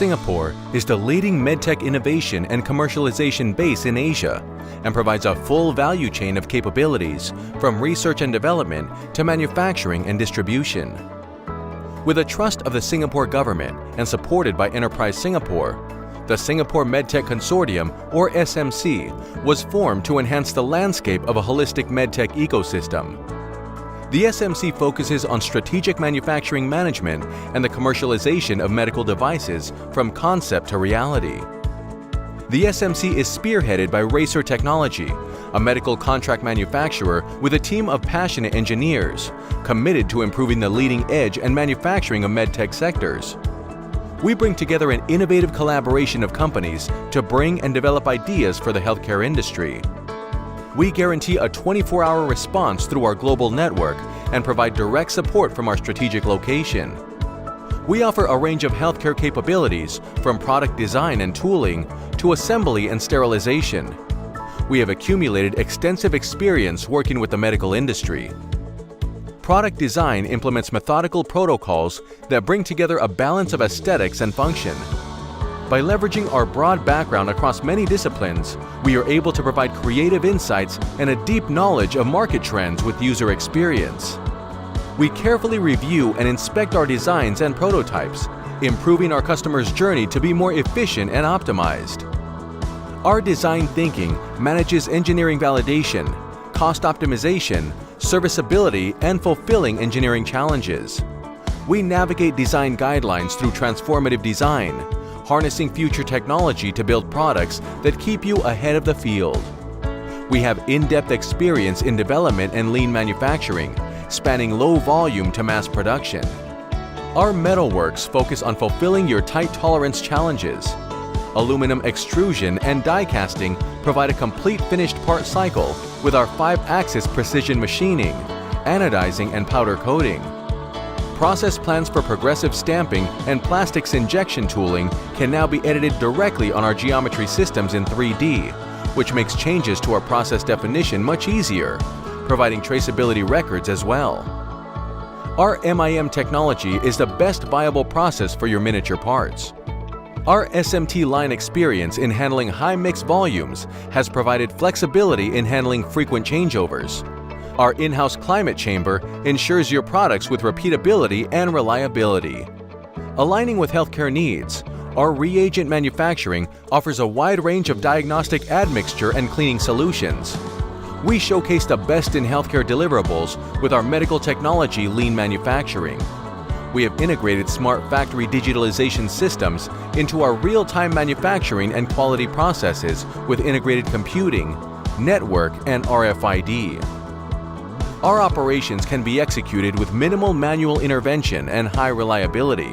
Singapore is the leading medtech innovation and commercialization base in Asia and provides a full value chain of capabilities from research and development to manufacturing and distribution. With the trust of the Singapore government and supported by Enterprise Singapore, the Singapore Medtech Consortium, or SMC, was formed to enhance the landscape of a holistic medtech ecosystem. The SMC focuses on strategic manufacturing management and the commercialization of medical devices from concept to reality. The SMC is spearheaded by Racer Technology, a medical contract manufacturer with a team of passionate engineers committed to improving the leading edge and manufacturing of medtech sectors. We bring together an innovative collaboration of companies to bring and develop ideas for the healthcare industry. We guarantee a 24-hour response through our global network and provide direct support from our strategic location. We offer a range of healthcare capabilities from product design and tooling to assembly and sterilization. We have accumulated extensive experience working with the medical industry. Product design implements methodical protocols that bring together a balance of aesthetics and function. By leveraging our broad background across many disciplines, we are able to provide creative insights and a deep knowledge of market trends with user experience. We carefully review and inspect our designs and prototypes, improving our customers' journey to be more efficient and optimized. Our design thinking manages engineering validation, cost optimization, serviceability, and fulfilling engineering challenges. We navigate design guidelines through transformative design, harnessing future technology to build products that keep you ahead of the field. We have in-depth experience in development and lean manufacturing, spanning low volume to mass production. Our metalworks focus on fulfilling your tight tolerance challenges. Aluminum extrusion and die casting provide a complete finished part cycle with our 5-axis precision machining, anodizing, and powder coating. Process plans for progressive stamping and plastics injection tooling can now be edited directly on our geometry systems in 3D, which makes changes to our process definition much easier, providing traceability records as well. Our MIM technology is the best viable process for your miniature parts. Our SMT line experience in handling high mix volumes has provided flexibility in handling frequent changeovers. Our in-house climate chamber ensures your products with repeatability and reliability. Aligning with healthcare needs, our reagent manufacturing offers a wide range of diagnostic admixture and cleaning solutions. We showcase the best in healthcare deliverables with our medical technology lean manufacturing. We have integrated smart factory digitalization systems into our real-time manufacturing and quality processes with integrated computing, network, and RFID. Our operations can be executed with minimal manual intervention and high reliability.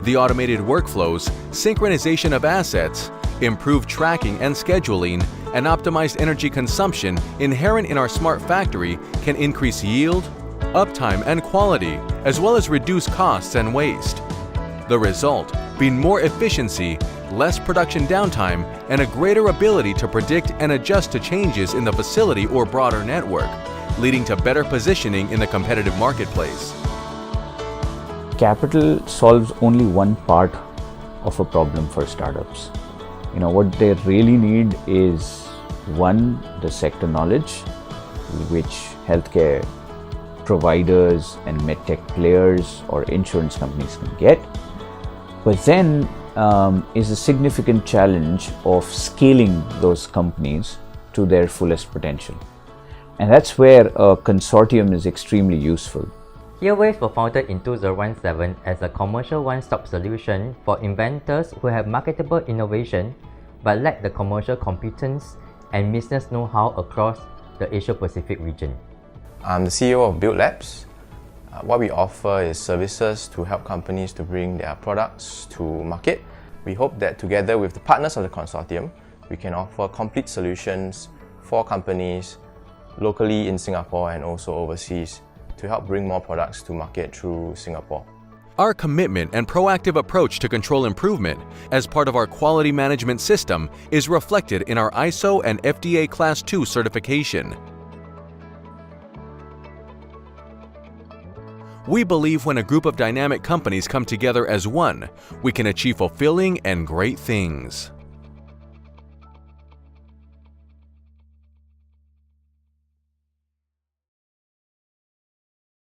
The automated workflows, synchronization of assets, improved tracking and scheduling, and optimized energy consumption inherent in our smart factory can increase yield, uptime, and quality, as well as reduce costs and waste. The result being more efficiency, less production downtime, and a greater ability to predict and adjust to changes in the facility or broader network, leading to better positioning in the competitive marketplace. Capital solves only one part of a problem for startups. What they really need is, one, the sector knowledge, which healthcare providers and medtech players or insurance companies can get. But then is a significant challenge of scaling those companies to their fullest potential. And that's where a consortium is extremely useful. Earwaves were founded in 2017 as a commercial one-stop solution for inventors who have marketable innovation but lack the commercial competence and business know-how across the Asia-Pacific region. I'm the CEO of Build Labs. What we offer is services to help companies to bring their products to market. We hope that together with the partners of the consortium, we can offer complete solutions for companies locally in Singapore and also overseas to help bring more products to market through Singapore. Our commitment and proactive approach to control improvement as part of our quality management system is reflected in our ISO and FDA Class II certification. We believe when a group of dynamic companies come together as one, we can achieve fulfilling and great things.